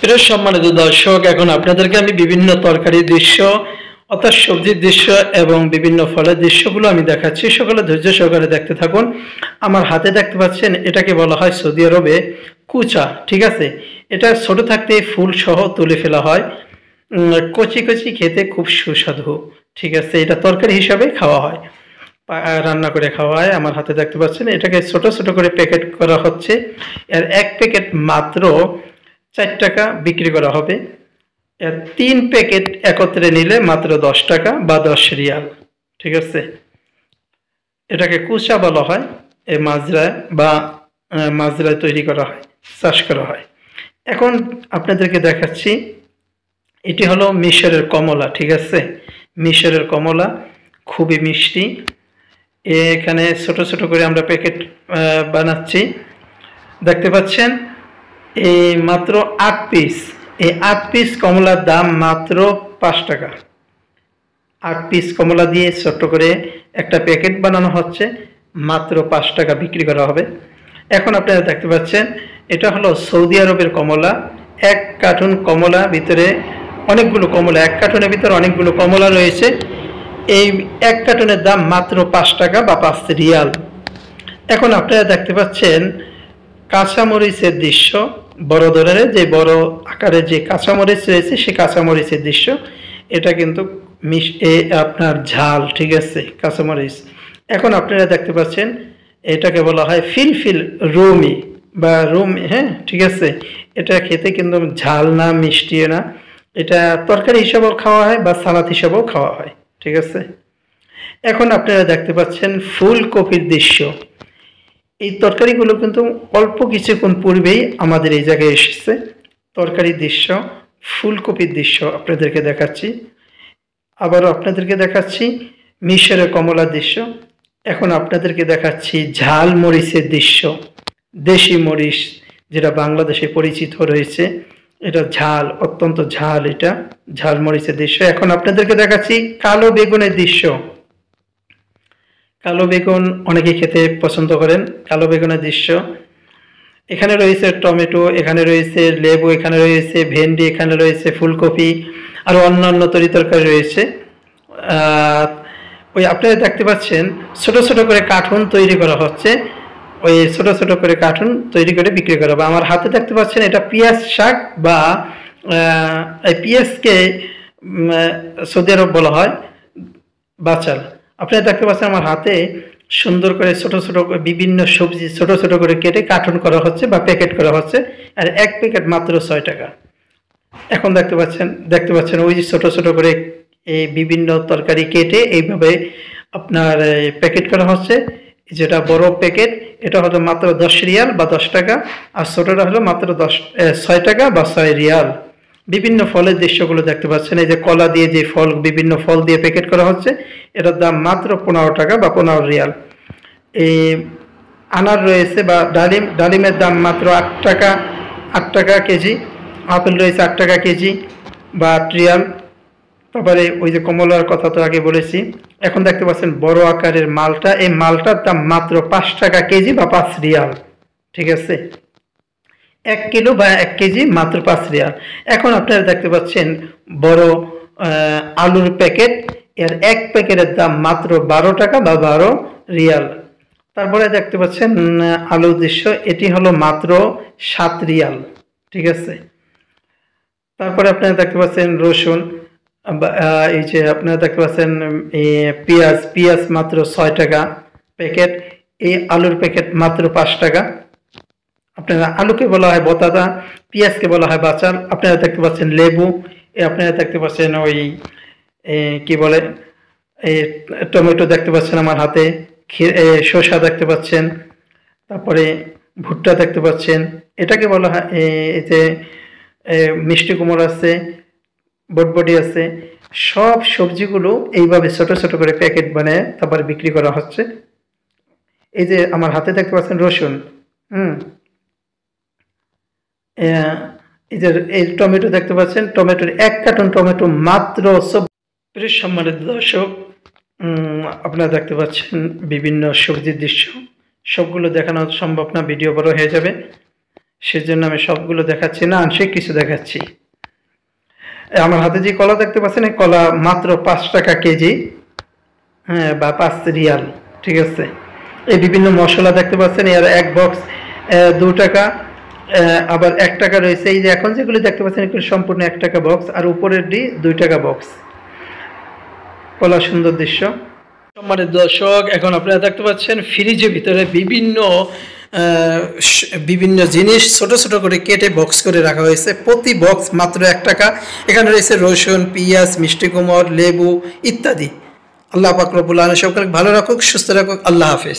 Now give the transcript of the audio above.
প্রিয় সম্মানিত দর্শক, এখন আপনাদেরকে আমি বিভিন্ন তরকারির দৃশ্য অর্থাৎ সবজির দৃশ্য এবং বিভিন্ন ফলের দৃশ্যগুলো আমি দেখাচ্ছি। সকলে ধৈর্য সহকারে দেখতে থাকুন। আমার হাতে দেখতে পাচ্ছেন, এটাকে বলা হয় সৌদি আরবে কুচা। ঠিক আছে, এটা ছোট থাকতে ফুল সহ তুলে ফেলা হয়। কচি কচি খেতে খুব সুস্বাদু। ঠিক আছে, এটা তরকারি হিসাবে খাওয়া হয়, রান্না করে খাওয়া হয়। আমার হাতে দেখতে পাচ্ছেন, এটাকে ছোট ছোট করে প্যাকেট করা হচ্ছে। এর এক প্যাকেট মাত্র 4 টাকা বিক্রি করা হবে। এর 3 প্যাকেট একত্রে নিলে মাত্র 10 টাকা বা 10 রিয়াল। ঠিক আছে, এটাকে কুচা বলা হয়। এই মাজরায় বা মাজরায় তৈরি করা হয়, চাষ করা হয়। এখন আপনাদেরকে দেখাচ্ছি, এটি হলো মিশরের কমলা। ঠিক আছে, মিশরের কমলা খুবই মিষ্টি। এখানে ছোট ছোট করে আমরা প্যাকেট বানাচ্ছি, দেখতে পাচ্ছেন। এই মাত্র 8 পিস, এই 8 পিস কমলার দাম মাত্র 5 টাকা। 8 পিস কমলা দিয়ে ছোট্ট করে একটা প্যাকেট বানানো হচ্ছে, মাত্র 5 টাকা বিক্রি করা হবে। এখন আপনারা দেখতে পাচ্ছেন, এটা হলো সৌদি আরবের কমলা। এক কার্টুন কমলা ভিতরে অনেকগুলো কমলা, এক কার্টুনের ভিতরে অনেকগুলো কমলা রয়েছে। এই এক কার্টুনের দাম মাত্র 5 টাকা বা 5 রিয়াল। এখন আপনারা দেখতে পাচ্ছেন কাঁচামরিচের দৃশ্য, বড় ধরনের যে বড় আকারের যে কাঁচামরিচ রয়েছে, সেই কাঁচামরিচের দৃশ্য। এটা কিন্তু আপনার ঝাল। ঠিক আছে, কাঁচামরিচ। এখন আপনারা দেখতে পাচ্ছেন, এটাকে বলা হয় ফিলফিল রুমি বা রুমি। হ্যাঁ, ঠিক আছে, এটা খেতে কিন্তু ঝাল না, মিষ্টিও না। এটা তরকারি হিসাবেও খাওয়া হয় বা সালাদ হিসাবেও খাওয়া হয়। ঠিক আছে, এখন আপনারা দেখতে পাচ্ছেন ফুলকপির দৃশ্য। এই তরকারিগুলো কিন্তু অল্প কিছুক্ষণ পূর্বেই আমাদের এই জায়গায় এসেছে। তরকারির দৃশ্য, ফুলকপির দৃশ্য আপনাদেরকে দেখাচ্ছি। আবারও আপনাদেরকে দেখাচ্ছি মিশরের কমলার দৃশ্য। এখন আপনাদেরকে দেখাচ্ছি ঝাল মরিচের দৃশ্য। দেশি মরিচ, যেটা বাংলাদেশে পরিচিত রয়েছে, এটা ঝাল, অত্যন্ত ঝাল। এটা ঝাল মরিচের দৃশ্য। এখন আপনাদেরকে দেখাচ্ছি কালো বেগুনের দৃশ্য। কালো বেগুন অনেকে খেতে পছন্দ করেন। কালো বেগুনের দৃশ্য, এখানে রয়েছে টমেটো, এখানে রয়েছে লেবু, এখানে রয়েছে ভেন্ডি, এখানে রয়েছে ফুলকপি, আর অন্যান্য তরিতরকারি রয়েছে। ওই আপনারা দেখতে পাচ্ছেন ছোট ছোট করে কার্টুন তৈরি করা হচ্ছে। ওই ছোট ছোট করে কার্টুন তৈরি করে বিক্রি করা হবে। আমার হাতে দেখতে পাচ্ছেন, এটা পেঁয়াজ শাক বা এই পেঁয়াজকে সৌদি আরব বলা হয় বাচাল। আপনারা দেখতে পাচ্ছেন আমার হাতে সুন্দর করে ছোট ছোট বিভিন্ন সবজি ছোট ছোট করে কেটে কার্টুন করা হচ্ছে বা প্যাকেট করা হচ্ছে। আর এক প্যাকেট মাত্র 6 টাকা। এখন দেখতে পাচ্ছেন ওই যে ছোট ছোট করে এই বিভিন্ন তরকারি কেটে এইভাবে আপনার প্যাকেট করা হচ্ছে। যেটা বড় প্যাকেট, এটা হলো মাত্র 10 রিয়াল বা 10 টাকা, আর ছোটটা হলো মাত্র 6 টাকা বা 6 রিয়াল। বিভিন্ন ফলের দৃশ্যগুলো দেখতে পাচ্ছেন। এই যে কলা দিয়ে যে ফল, বিভিন্ন ফল দিয়ে প্যাকেট করা হচ্ছে, এটার দাম মাত্র 15 টাকা বা 15 রিয়াল। এই আনার রয়েছে বা ডালিমের দাম মাত্র 8 টাকা, 8 টাকা কেজি। আপেল রয়েছে 8 টাকা কেজি বা 8 রিয়াল। তারপরে ওই যে কমলার কথা তো আগে বলেছি। এখন দেখতে পাচ্ছেন বড় আকারের মালটা, এই মালটার দাম মাত্র 5 টাকা কেজি বা 5 রিয়াল। ঠিক আছে, 1 কিলো বা 1 কেজি মাত্র 5 রিয়াল। এখন আপনারা দেখতে পাচ্ছেন বড় আলুর প্যাকেট, এর এক প্যাকেটের দাম মাত্র 12 টাকা বা 12 রিয়াল। তারপরে দেখতে পাচ্ছেন আলুর দৃশ্য, এটি হলো মাত্র 7 রিয়াল। ঠিক আছে, তারপরে আপনারা দেখতে পাচ্ছেন রসুন, এই যে আপনারা দেখতে পাচ্ছেন পেঁয়াজ মাত্র 6 টাকা প্যাকেট। এই আলুর প্যাকেট মাত্র 5 টাকা। আপনারা আলুকে বলা হয় বতাদা, পেঁয়াজকে বলা হয় বাচাল। আপনারা দেখতে পাচ্ছেন লেবু, আপনারা দেখতে পাচ্ছেন ওই কি বলে এই টমেটো দেখতে পাচ্ছেন আমার হাতে, শসা দেখতে পাচ্ছেন, তারপরে ভুট্টা দেখতে পাচ্ছেন। এটাকে বলা হয় এই যে মিষ্টি কুমড়া আছে, বটবটি আছে। সব সবজিগুলো এইভাবে ছোট ছোট করে প্যাকেট বানিয়ে তারপরে বিক্রি করা হচ্ছে। এই যে আমার হাতে দেখতে পাচ্ছেন রসুন, এই যে এই টমেটো দেখতে পাচ্ছেন, টমেটোর 1 কার্টুন টমেটো মাত্র। প্রিয় সম্মানিত দর্শক, আপনারা দেখতে পাচ্ছেন বিভিন্ন সবজির দৃশ্য। সবগুলো দেখানো সম্ভব না, ভিডিও বড় হয়ে যাবে। সেজন্য আমি সবগুলো দেখাচ্ছি না, আংশিক কিছু দেখাচ্ছি। আমার হাতে যে কলা দেখতে পাচ্ছেন, এই কলা মাত্র 5 টাকা কেজি, হ্যাঁ, বা 5 রিয়াল, ঠিক আছে। এই বিভিন্ন মশলা দেখতে পাচ্ছেন, এর এক বক্স 2 টাকা, আবার 1 টাকা রয়েছে। এই যে এখন যেগুলি দেখতে পাচ্ছেন এগুলো সম্পূর্ণ 1 টাকা বক্স, আর উপরের ডি 2 টাকা বক্স। কলা সুন্দর দৃশ্য। সম্মানিত দর্শক, এখন আপনারা দেখতে পাচ্ছেন ফ্রিজের ভিতরে বিভিন্ন জিনিস ছোট ছোট করে কেটে বক্স করে রাখা হয়েছে। প্রতি বক্স মাত্র 1 টাকা। এখানে রয়েছে রসুন, পেঁয়াজ, মিষ্টি কুমড়, লেবু ইত্যাদি। আল্লাহ পাক রব্বুল আলামিন সকলকে ভালো রাখুক, সুস্থ রাখুক। আল্লাহ হাফেজ।